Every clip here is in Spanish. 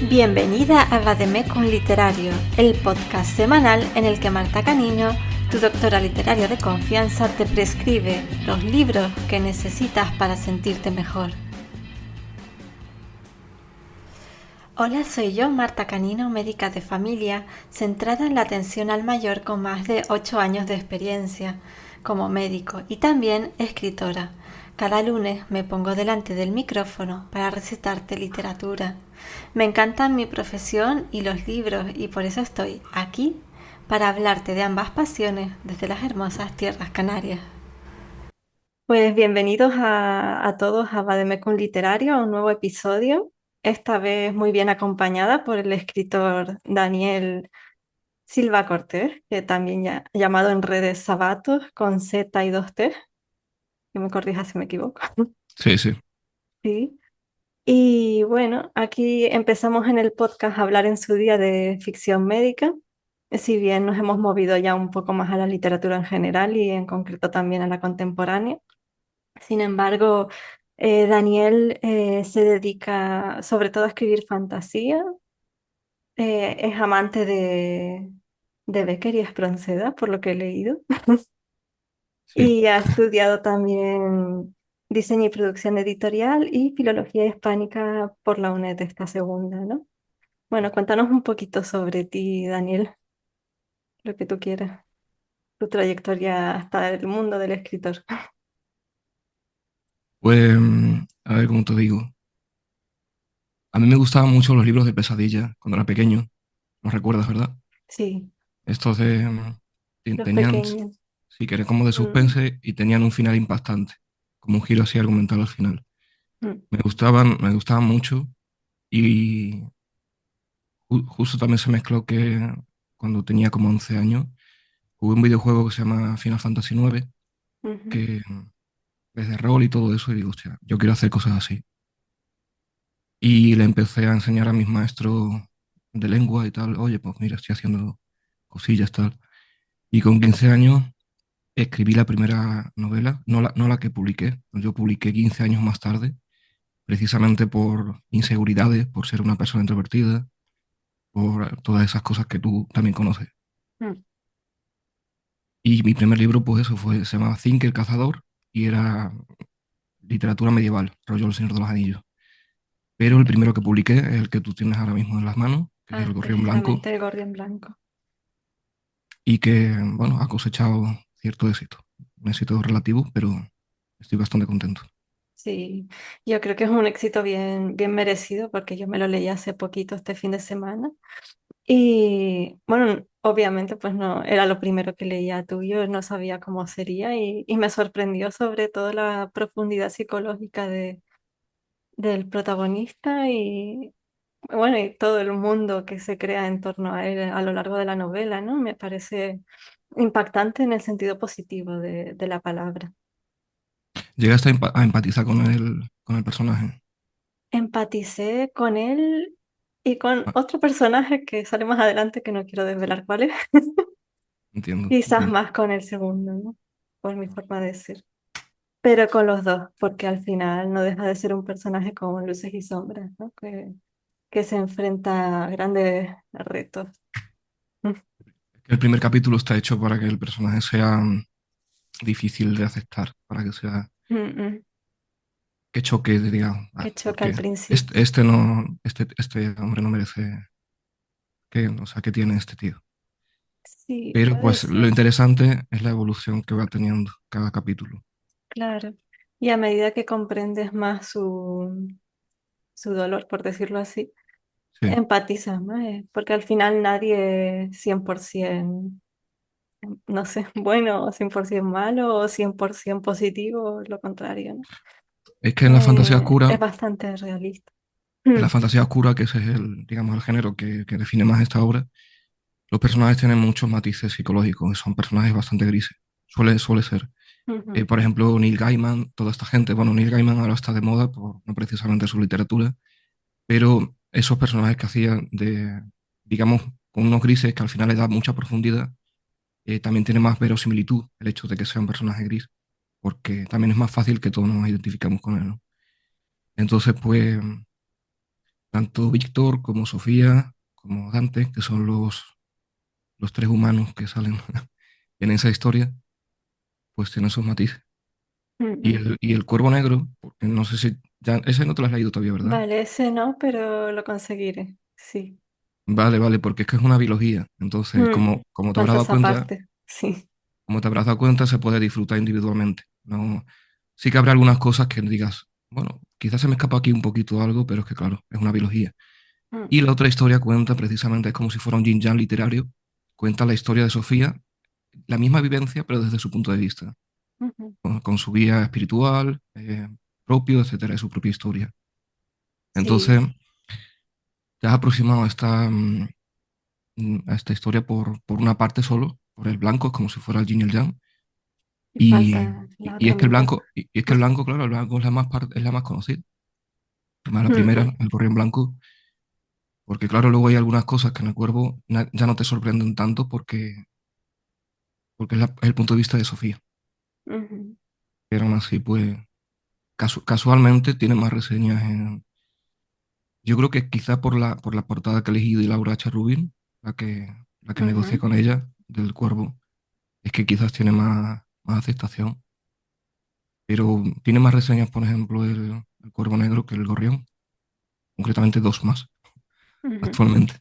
Bienvenida a Vademecum Literario, el podcast semanal en el que Marta Canino, tu doctora literaria de confianza, te prescribe los libros que necesitas para sentirte mejor. Hola, soy yo, Marta Canino, médica de familia, centrada en la atención al mayor con más de 8 años de experiencia como médico y también escritora. Cada lunes me pongo delante del micrófono para recitarte literatura. Me encantan mi profesión y los libros y por eso estoy aquí para hablarte de ambas pasiones desde las hermosas tierras canarias. Pues bienvenidos a todos a Vademecum Literario, a un nuevo episodio, esta vez muy bien acompañada por el escritor Daniel Silva Cortés, que también ya llamado en redes Sabatos, con Z y dos T, que me corrija si me equivoco. Sí. Sí. Y bueno, aquí empezamos en el podcast a hablar en su día de ficción médica, si bien nos hemos movido ya un poco más a la literatura en general y en concreto también a la contemporánea. Sin embargo, Daniel se dedica sobre todo a escribir fantasía, es amante de Becker y Espronceda, por lo que he leído, Sí. y ha estudiado también diseño y producción editorial y filología hispánica por la UNED, esta segunda, ¿no? Bueno, cuéntanos un poquito sobre ti, Daniel, lo que tú quieras, tu trayectoria hasta el mundo del escritor. Pues, a ver, cómo te digo. A mí me gustaban mucho los libros de pesadilla cuando era pequeño. ¿No recuerdas, verdad? Sí, Estos de... los tenían, pequeños. si querés, como de Mm, suspense y tenían un final impactante, como un giro así argumental al final. mm, Me gustaban mucho y justo también se mezcló que cuando tenía como 11 años jugué un videojuego que se llama Final Fantasy IX, ujú, que es de rol y todo eso, y digo, hostia, yo quiero hacer cosas así. Y le empecé a enseñar a mis maestros de lengua y tal, oye, pues mira, estoy haciendo cosillas, tal. Y con 15 años escribí la primera novela, no la que publiqué, yo publiqué 15 años más tarde, precisamente por inseguridades, por ser una persona introvertida, por todas esas cosas que tú también conoces. mm. Y mi primer libro, pues eso fue, se llamaba Zinc el Cazador y era literatura medieval, rollo El Señor de los Anillos. Pero el primero que publiqué es el que tú tienes ahora mismo en las manos, que es Ah, El Gorrión Blanco, precisamente el Gorrión Blanco. y que, bueno, ha cosechado cierto éxito. Un éxito relativo, pero estoy bastante contento. Sí, yo creo que es un éxito bien, bien merecido porque yo me lo leí hace poquito este fin de semana. Y bueno, obviamente pues no era lo primero que leía tuyo, no sabía cómo sería y me sorprendió sobre todo la profundidad psicológica del protagonista y bueno, y todo el mundo que se crea en torno a él a lo largo de la novela, ¿no? Me parece impactante en el sentido positivo de la palabra. ¿Llegaste a empatizar con el personaje? Empaticé con él y con Ah, otro personaje que sale más adelante que no quiero desvelar cuál es. entiendo, Quizás entiendo. más con el segundo, ¿no? Por mi forma de decir. Pero con los dos, porque al final no deja de ser un personaje con luces y sombras, ¿no? Que se enfrenta a grandes retos. Es que el primer capítulo está hecho para que el personaje sea difícil de aceptar, para que sea, Mm, mm, que choque, digamos, que choca al porque principio. este hombre no merece, o sea, que tiene este tío. Sí, Pero puede pues lo ser, interesante es la evolución que va teniendo cada capítulo. claro. Y a medida que comprendes más su dolor, por decirlo así, Sí. empatizas más, porque al final nadie es 100%, no sé, bueno o 100% malo o 100% positivo, lo contrario, ¿no? Es que en la fantasía Es oscura, bastante realista. en la fantasía oscura, que ese es el, digamos, el género que define más esta obra, los personajes tienen muchos matices psicológicos, son personajes bastante grises, suele ser. Ujú, Por ejemplo, Neil Gaiman, toda esta gente, bueno, Neil Gaiman ahora está de moda por no precisamente su literatura, pero esos personajes que hacían de, digamos, con unos grises que al final le da mucha profundidad, también tiene más verosimilitud el hecho de que sea un personaje gris, porque también es más fácil que todos nos identificamos con él, ¿no? Entonces, pues, tanto Víctor como Sofía, como Dante, que son los tres humanos que salen en esa historia, pues tienen sus matices. Ujú. Y el Cuervo Negro, porque no sé si ya, ese no te lo has leído todavía, ¿verdad? Vale, ese no, pero lo conseguiré. Sí. Vale, vale, porque es que es una biología. Entonces, Mm, como te habrás falta dado esa cuenta, parte. Sí. como te habrás dado cuenta, se puede disfrutar individualmente. No, sí que habrá algunas cosas que digas, bueno, quizás se me escapa aquí un poquito algo, pero es que claro, es una biología. Y Mm, la otra historia cuenta precisamente, es como si fuera un yin yang literario, cuenta la historia de Sofía, la misma vivencia, pero desde su punto de vista, ujú. con su guía espiritual, propio, etcétera, de su propia historia. Entonces, Sí, te has aproximado a esta historia por una parte solo, por el blanco, es como si fuera el yin y el yang. y Y, falta la y otra es que el mitad. blanco, y es que el blanco, claro, el blanco es la más, es la más conocida. Además, la primera, Ujú, el gorrión blanco, porque claro, luego hay algunas cosas que en el cuervo ya no te sorprenden tanto porque es, es el punto de vista de Sofía. ujú, Pero aún así, pues casualmente tiene más reseñas yo creo que quizá por la portada que he elegido y Laura H. Rubin, la que negocié ujú, con ella, del cuervo, es que quizás tiene más aceptación. Pero tiene más reseñas, por ejemplo, el cuervo negro que el gorrión, concretamente dos más ujú. actualmente.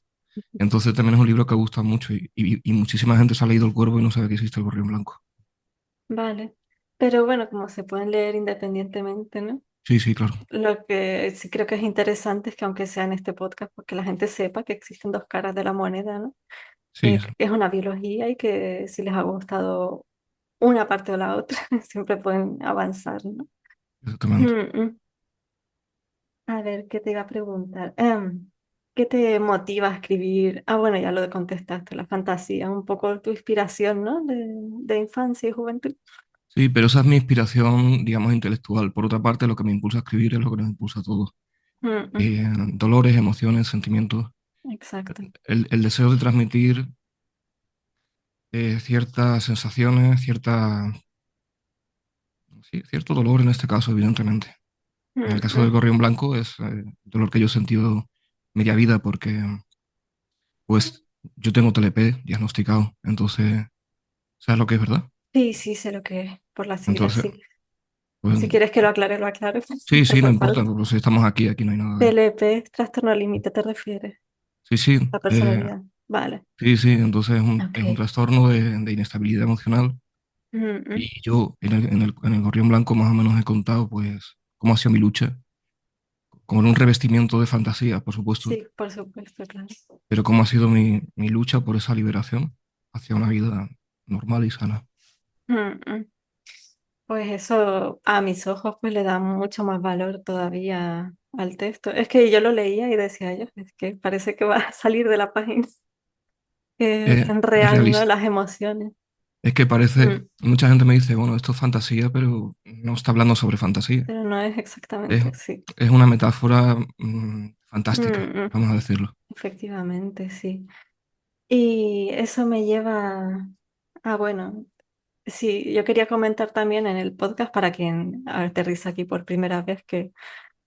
Entonces también es un libro que gusta mucho y muchísima gente se ha leído El Cuervo y no sabe que existe el Gorrión Blanco. Vale. Pero bueno, como se pueden leer independientemente, ¿no? Sí, sí, claro. Lo que sí creo que es interesante es que aunque sea en este podcast, pues que la gente sepa que existen dos caras de la moneda, ¿no? Sí, Que es una biología y que si les ha gustado una parte o la otra, siempre pueden avanzar, ¿no? exactamente. Mm, mm. A ver, ¿qué te iba a preguntar? ¿Qué te motiva a escribir? Ah, bueno, ya lo contestaste, la fantasía, un poco tu inspiración, ¿no? De infancia y juventud. Sí, pero esa es mi inspiración, digamos, intelectual. Por otra parte, lo que me impulsa a escribir es lo que nos impulsa a todos. Mm, mm. Dolores, emociones, sentimientos. Exacto. El deseo de transmitir ciertas sensaciones, sí, cierto dolor en este caso, evidentemente. En el Mm, caso del mm. gorrión blanco es dolor que yo he sentido media vida porque, pues, yo tengo TLP diagnosticado. Entonces, ¿sabes lo que es, verdad? Sí, sí, sé lo que es por las siglas, Entonces, sí. pues, Si quieres que lo aclare, sí, no sí, no hace importa, falta. porque si estamos aquí, aquí no hay nada de... TLP, trastorno límite, ¿te refieres? Sí, sí, La personalidad. Vale. sí, sí, entonces es un Ok. trastorno de inestabilidad emocional Mm, mm. y yo en el Gorrión Blanco más o menos he contado pues cómo ha sido mi lucha, como en un revestimiento de fantasía, por supuesto, Sí, por supuesto, claro. pero cómo ha sido mi lucha por esa liberación hacia una vida normal y sana. Mm, mm. Pues eso a mis ojos pues le da mucho más valor todavía al texto. Es que yo lo leía y decía yo, es que parece que va a salir de la página. Es tan Es real, ¿no? realista. Las emociones. Es que parece, Mm. mucha gente me dice, bueno, esto es fantasía, pero no está hablando sobre fantasía. Pero no es Es, exactamente, sí. es una metáfora Mm, fantástica, mm. vamos a decirlo. Efectivamente, sí. Y eso me lleva a, bueno, sí, yo quería comentar también en el podcast para quien aterriza aquí por primera vez que,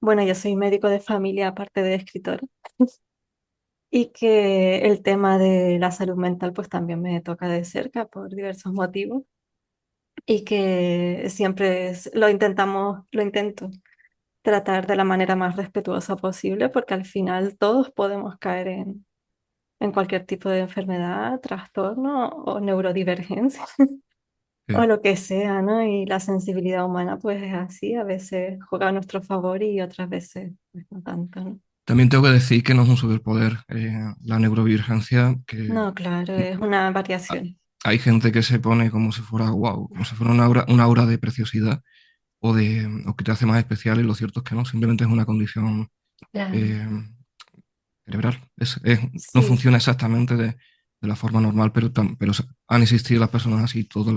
bueno, yo soy médico de familia aparte de escritora y que el tema de la salud mental pues también me toca de cerca por diversos motivos y que siempre lo intento tratar de la manera más respetuosa posible porque al final todos podemos caer en cualquier tipo de enfermedad, trastorno o neurodivergencia Sí. o lo que sea, ¿no? Y la sensibilidad humana pues es así, a veces juega a nuestro favor y otras veces pues no tanto, ¿no? También tengo que decir que no es un superpoder. La neurodivergencia, que No, claro, es una ha- variación. hay gente que se pone como si fuera wow, como si fuera una aura de preciosidad o que te hace más especial y lo cierto es que no, simplemente es una condición Claro. eh, cerebral. No Sí, funciona exactamente de la forma normal, pero, pero han existido las personas así toda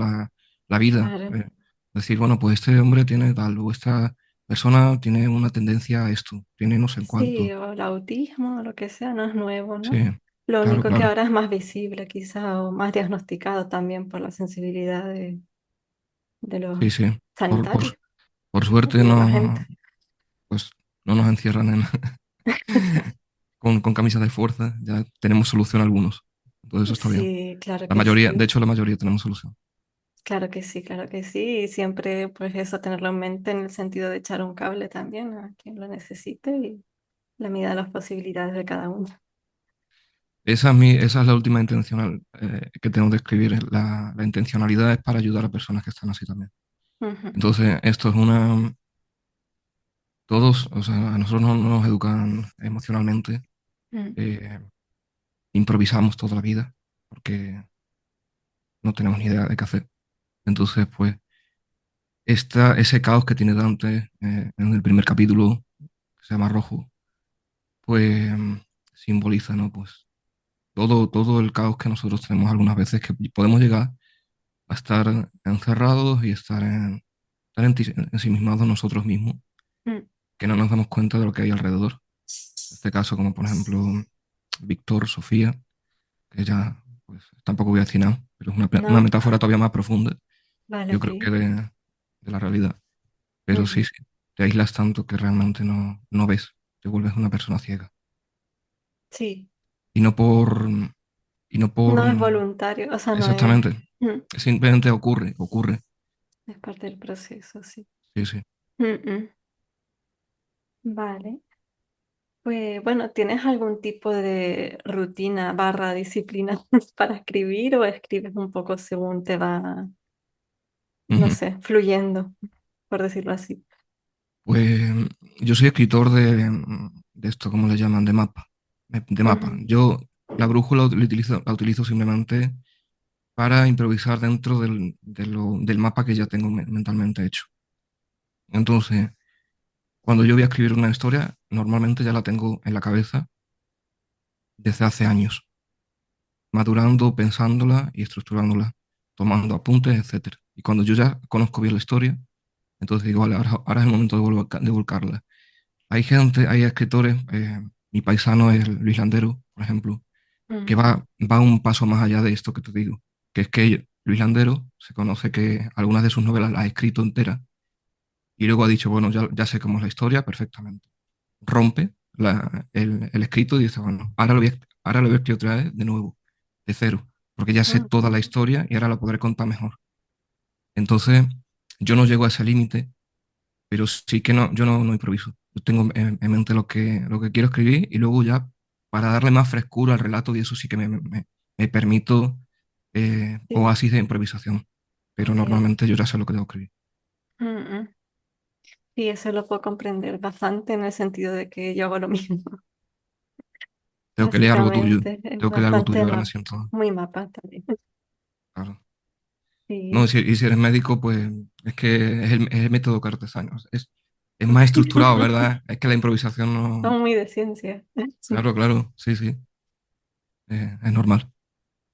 la vida. claro. Decir, bueno, pues este hombre tiene tal, o esta persona tiene una tendencia a esto, tiene no sé en Sí, cuánto. o el autismo, o lo que sea, no es nuevo, Sí, ¿no? Lo claro, único que claro. ahora es más visible, quizá, o más diagnosticado también por la sensibilidad de Sí, los sí. sanitarios Por y suerte de la gente. no, pues, no nos encierran con camisas de fuerza, ya tenemos solución algunos. Todo eso está bien. Sí, claro La que mayoría, de sí. hecho, la mayoría tenemos solución. Claro que sí, claro que sí. Y siempre, pues eso, tenerlo en mente en el sentido de echar un cable también a quien lo necesite y la medida de las posibilidades de cada uno. Esa es la última intencional que tengo de escribir. La intencionalidad es para ayudar a personas que están así también. Ujú, Entonces, esto es una... Todos, o sea, a nosotros no nos educan emocionalmente, mm, eh, improvisamos toda la vida porque no tenemos ni idea de qué hacer. Entonces, pues, ese caos que tiene Dante en el primer capítulo, que se llama Rojo, pues simboliza, ¿no? Pues todo el caos que nosotros tenemos algunas veces, que podemos llegar a estar encerrados y estar ensimismados nosotros mismos, mm. que no nos damos cuenta de lo que hay alrededor. En este caso, como por ejemplo Víctor, Sofía, que ya pues, tampoco voy a decir nada, pero es una No, metáfora todavía más profunda, vale, yo ok. creo que de la realidad. Pero sí, Ujú. sí, te aíslas tanto que realmente no ves, te vuelves una persona ciega. Sí, Y no por, y no por, no es voluntario, o sea, no es, exactamente, mm, simplemente ocurre. es parte del proceso, sí. Sí, sí. Mm, mm. Vale. Pues bueno, ¿tienes algún tipo de rutina barra disciplina para escribir o escribes un poco según te va, no Ujú. sé, fluyendo, por decirlo así? Pues yo soy escritor de esto, ¿cómo le llaman? De mapa. De mapa. Ujú, Yo la brújula la utilizo simplemente para improvisar dentro del mapa que ya tengo mentalmente hecho. Entonces, cuando yo voy a escribir una historia, normalmente ya la tengo en la cabeza desde hace años, madurando, pensándola y estructurándola, tomando apuntes, etcétera. Y cuando yo ya conozco bien la historia, entonces digo, vale, ahora es el momento de volcarla. Hay gente, hay escritores, mi paisano es Luis Landero, por ejemplo, que ujú, va un paso más allá de esto que te digo, que es que Luis Landero se conoce que algunas de sus novelas las ha escrito enteras y luego ha dicho, bueno, ya sé cómo es la historia perfectamente. Rompe el escrito y dice, bueno, ahora lo voy a escribir otra vez de nuevo, de cero, porque ya sé toda ujú. la historia y ahora la podré contar mejor. Entonces, yo no llego a ese límite, pero sí que yo no improviso. Yo tengo en mente lo que quiero escribir y luego ya, para darle más frescura al relato, y eso sí que me permito Sí, oasis de improvisación. Pero sí. normalmente yo ya sé lo que tengo que escribir. Ujú. Sí, eso lo puedo comprender bastante en el sentido de que yo hago lo mismo. Tengo que leer algo tuyo, Básicamente, es tengo que leer algo tuyo, bastante ahora me siento, muy mapa también. claro. No, Sí. y si eres médico, pues es que es el método cartesano. Es más estructurado, ¿verdad? Es que la improvisación no... Son muy de ciencia. Claro, claro, sí, sí, es normal.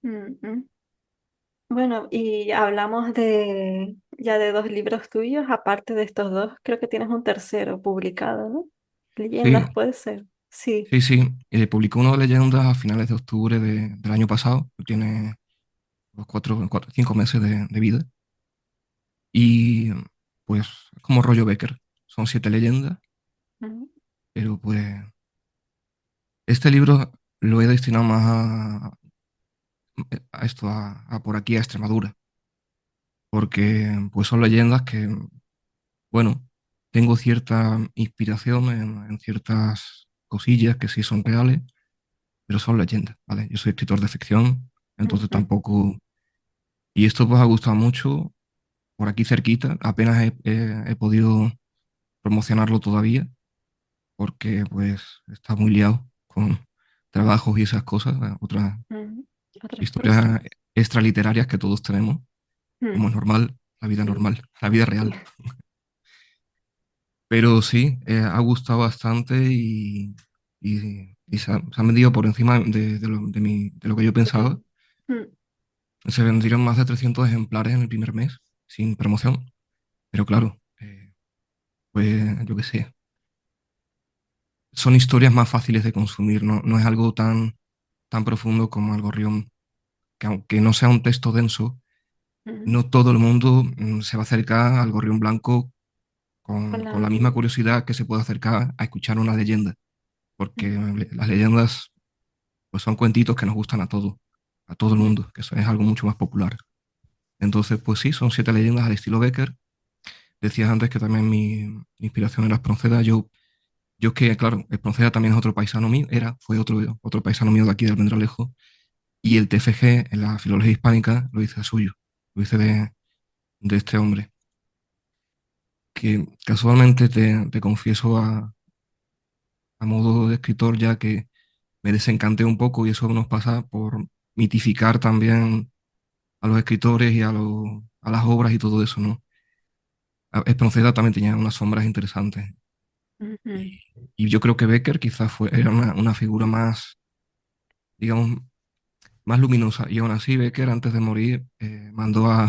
Ujú. Bueno, y hablamos de ya de dos libros tuyos, aparte de estos dos, creo que tienes un tercero publicado, ¿no? Sí, Leyendas, puede ser. Sí. sí, sí. Publicó una de leyendas a finales de octubre del año pasado. Tiene los 5 meses de vida. Y pues es como rollo Becker. Son 7 leyendas, Ujú, pero pues este libro lo he destinado más a esto, a por aquí, a Extremadura, porque pues son leyendas que, bueno, tengo cierta inspiración en ciertas cosillas que sí son reales, pero son leyendas, ¿vale? Yo soy escritor de ficción, entonces ujú, tampoco... Y esto pues ha gustado mucho por aquí cerquita. Apenas he podido promocionarlo todavía porque pues está muy liado con trabajos y esas cosas, otras ujú. Otras cosas. historias extraliterarias que todos tenemos, como es Mm, normal, la vida sí, normal, la vida sí. real. Pero sí, ha gustado bastante y se han vendido por encima de lo que yo pensaba. Sí. Mm, Se vendieron más de 300 ejemplares en el primer mes, sin promoción. Pero claro, pues yo qué sé, son historias más fáciles de consumir, no es algo tan profundo como El Gorrión, que aunque no sea un texto denso, mm. no todo el mundo se va a acercar al Gorrión Blanco con la Hola. misma curiosidad que se puede acercar a escuchar una leyenda, porque las leyendas pues son cuentitos que nos gustan a todo el Mm, mundo, que eso es algo mucho más popular. Entonces, pues sí, son siete leyendas al estilo Becker. Decías antes que también mi inspiración era Espronceda. Yo es que, claro, Espronceda también es otro paisano mío, fue otro paisano mío de aquí del Almendralejo, y el TFG en la filología hispánica lo hice suyo, lo hice de este hombre, que casualmente te confieso a modo de escritor ya que me desencanté un poco y eso nos pasa por mitificar también a los escritores y a las obras y todo eso, ¿no? Espronceda también tenía unas sombras interesantes. Y, ujú. y yo creo que Becker quizás era una figura más, digamos, más luminosa. Y aún así, Becker, antes de morir, mandó a,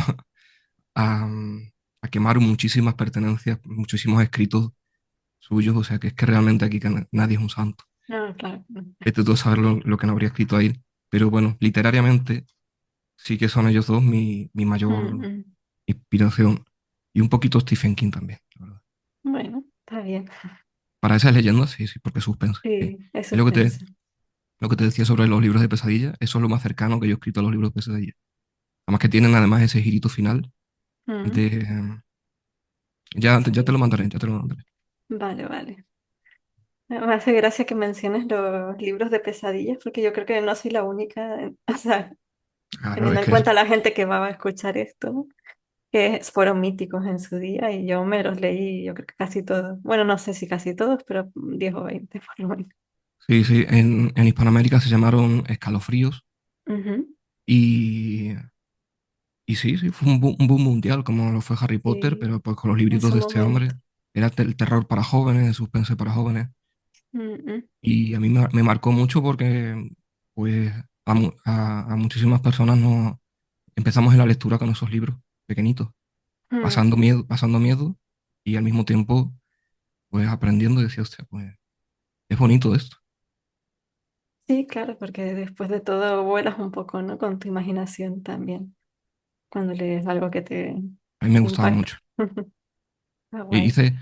a quemar muchísimas pertenencias, muchísimos escritos suyos. O sea, que es que realmente aquí que nadie es un santo. No, claro. Vete tú a saber lo que no habría escrito ahí. Pero bueno, literariamente sí que son ellos dos mi mayor Mm, inspiración. Y un poquito Stephen King también, la verdad. bueno, está bien. Para esas leyendas, sí, sí, porque suspense. Sí. Sí, es Es suspense. lo que te decía sobre los libros de pesadilla. Eso es lo más cercano que yo he escrito a los libros de pesadilla. Además que tienen además ese girito final Mm, de... ya te lo sí, mandaré, ya te lo mandaré. vale, vale. Me hace gracia que menciones los libros de pesadillas, porque yo creo que no soy la única, o sea, Claro, teniendo es en que cuenta la gente que va a escuchar esto, ¿no? Que fueron míticos en su día y yo me los leí, yo creo que casi todos. Bueno, no sé si casi todos, pero 10 o 20 por lo menos. sí, sí, en Hispanoamérica se llamaron escalofríos Ujú, y, y sí, sí, fue un boom mundial como lo fue Harry Potter, sí, pero pues con los en libritos su de este momento. hombre. Era el terror para jóvenes, el suspense para jóvenes. Ujú, Y a mí me marcó mucho porque pues a muchísimas personas no empezamos en la lectura con esos libros pequeñitos, mm. pasando miedo y al mismo tiempo pues aprendiendo y decía, hostia, pues es bonito esto. Sí, claro, porque después de todo vuelas un poco, ¿no? Con tu imaginación también, cuando lees algo que A mí me te gustaba impacta. mucho. Ah, E guay. hice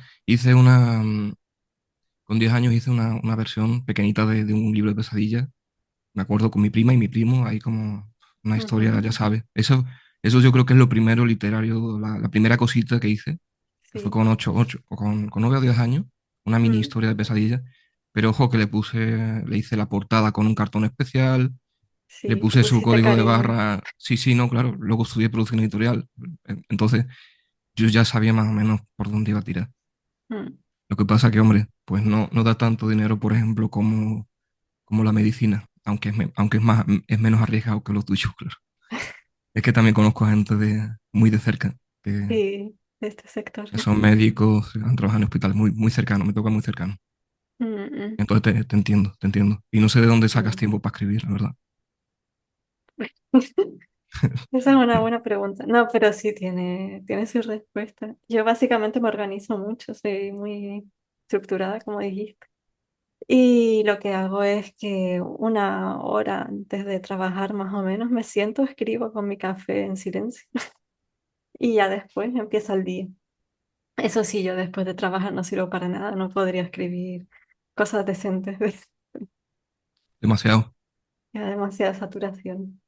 con 10 años hice una versión pequeñita de un libro de pesadillas. Me acuerdo con mi prima y mi primo, ahí como una historia, Ujú, ya sabes. Eso yo creo que es lo primero literario, la primera cosita que hice, que fue sí. con 8 o con 9 o 10 años, una mini Mm, historia de pesadillas. Pero ojo que le hice la portada con un cartón especial, le sí, le puse su pusiste código de cariño. barra. Sí, sí, no, claro. Luego estudié producción editorial. Entonces yo ya sabía más o menos por dónde iba a tirar. Mm. Lo que pasa que, hombre, pues no da tanto dinero, por ejemplo, como la medicina, aunque es menos arriesgado que lo tuyo, claro. Es que también conozco a gente muy de cerca, Sí, de este sector. que son médicos, han trabajado en hospitales muy cercanos, me toca muy cercano. Mm, Entonces te entiendo, te entiendo. Y no sé de dónde sacas mm. tiempo para escribir, la verdad. Esa es una buena pregunta. No, pero sí tiene su respuesta. Yo básicamente me organizo mucho, soy muy estructurada, como dijiste. Y lo que hago es que una hora antes de trabajar más o menos me siento, escribo con mi café en silencio y ya después empieza el día. Eso sí, yo después de trabajar no sirvo para nada, no podría escribir cosas decentes, Demasiado. ya demasiada saturación.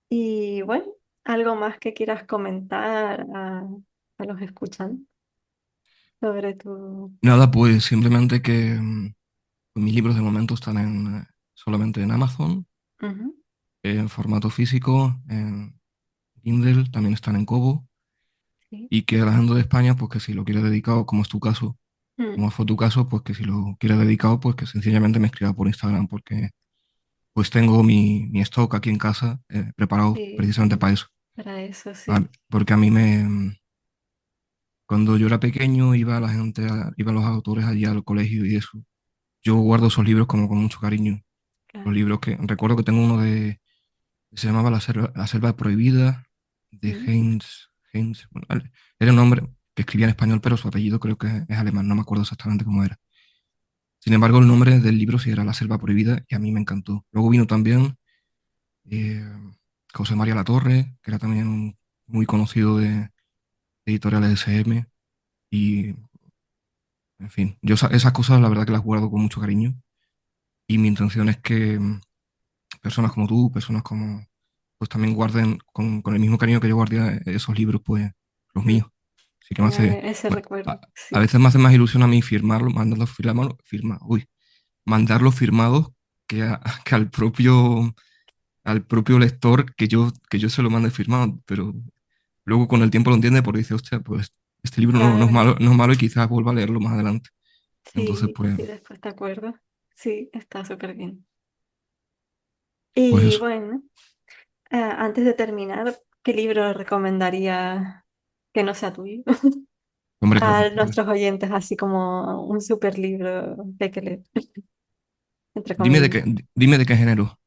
Y bueno, algo más que quieras comentar a los escuchantes sobre tu... Nada, pues simplemente que mis libros de momento están solamente en Amazon, Ujú, en formato físico, en Kindle, también están en Kobo, sí. y que la gente de España, pues que si lo quiere dedicado, como es tu caso, Mm, como fue tu caso, pues que si lo quiere dedicado, pues que sencillamente me escriba por Instagram, porque pues tengo mi stock aquí en casa preparado sí, precisamente para eso. para eso sí. ¿Vale? Porque a mí cuando yo era pequeño, iba los autores allí al colegio y eso. Yo guardo esos libros como con mucho cariño. Los Claro. libros que, recuerdo que tengo uno se llamaba La Selva Prohibida, de Mm, Heinz, bueno, era un hombre que escribía en español, pero su apellido creo que es alemán, no me acuerdo exactamente cómo era. Sin embargo, el nombre del libro sí era La Selva Prohibida y a mí me encantó. Luego vino también eh, José María Latorre, que era también muy conocido de editoriales SM. Y, en fin, esas cosas la verdad que las guardo con mucho cariño. Y mi intención es que personas como tú, personas como, pues también guarden con el mismo cariño que yo guardé esos libros, pues los Mm, míos. Así que me hace, tener ese recuerdo, a sí. veces me hace más ilusión a mí firmarlo, mandarlo mandarlo firmados que, que al propio lector que yo se lo mande firmado, pero luego con el tiempo lo entiende porque dice, hostia, pues este libro no es Claro, malo, no es malo y quizás vuelva a leerlo más adelante. Entonces, sí, sí, después te acuerdo. Sí, está súper bien. pues Y eso. bueno, antes de terminar, ¿qué libro recomendaría que no sea tuyo? Hombre, claro. A nuestros oyentes, así como un super libro que hay que leer, entre comillas. Dime de qué género,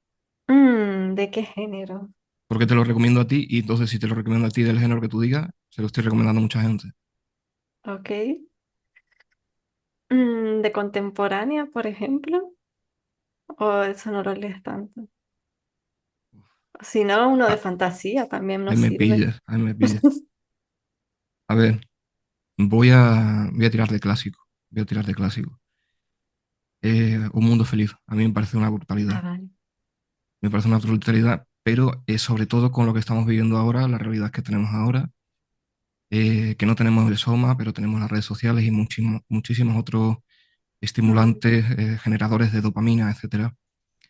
¿De qué género? porque te lo recomiendo a ti y entonces si te lo recomiendo a ti del género que tú digas, se lo estoy recomendando a mucha gente. Ok. ¿De contemporánea, por ejemplo? ¿O eso no lo lees tanto? Si no, uno de Ah, fantasía también ahí nos me sirve. pillas, ahí me pillas. A ver, voy a tirar de clásico, voy a tirar de clásico. Un mundo feliz, a mí me parece una Ah, brutalidad, vale. me parece una brutalidad, pero sobre todo con lo que estamos viviendo ahora, la realidad que tenemos ahora, que no tenemos el SOMA, pero tenemos las redes sociales y muchísimos otros Mm, estimulantes, generadores de dopamina, etcétera.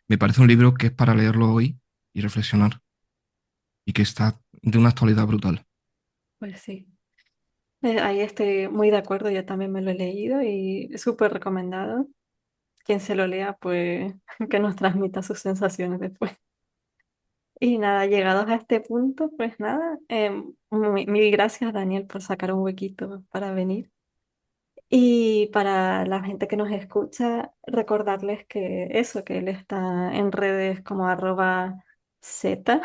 Me parece un libro que es para leerlo hoy y reflexionar, y que está de una actualidad brutal. pues sí. Ahí estoy muy de acuerdo, yo también me lo he leído y es súper recomendado. Quien se lo lea, pues que nos transmita sus sensaciones después. Y nada, llegados a este punto, pues nada, mil gracias Daniel por sacar un huequito para venir. Y para la gente que nos escucha, recordarles que eso, que él está en redes como @Z,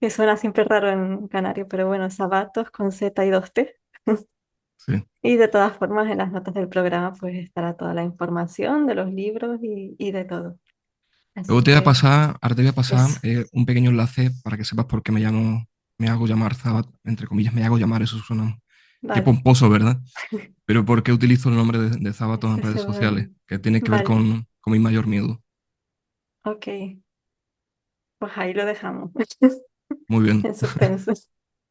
que suena siempre raro en canario, pero bueno, Sabatos con Z y dos T. Sí. Y de todas formas, en las notas del programa pues estará toda la información de los libros y de todo. Luego Así que ahora te voy a pasar eso, un pequeño enlace para que sepas por qué me hago llamar Zabat, entre comillas, me hago llamar, eso suena, qué vale, pomposo, ¿verdad? Pero por qué utilizo el nombre de Zabatos en ese redes sociales, seudónimo. que tiene que ver Vale, con mi mayor miedo. ok, pues ahí lo dejamos Muy bien, en suspenso.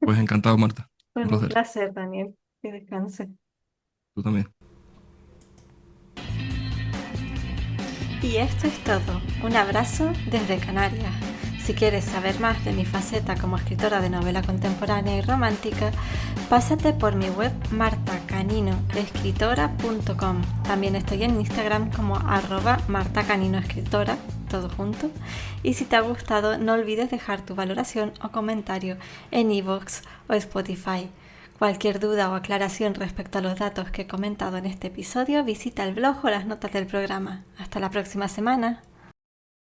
pues encantado, Marta. Pues Un un placer. placer, Daniel, que descanse. Tú también. Y esto es todo. Un abrazo desde Canarias. Si quieres saber más de mi faceta como escritora de novela contemporánea y romántica, pásate por mi web martacaninoescritora.com. También estoy en Instagram como @martacaninoescritora, todo junto. Y si te ha gustado, no olvides dejar tu valoración o comentario en iVoox o Spotify. Cualquier duda o aclaración respecto a los datos que he comentado en este episodio, visita el blog o las notas del programa. Hasta la próxima semana.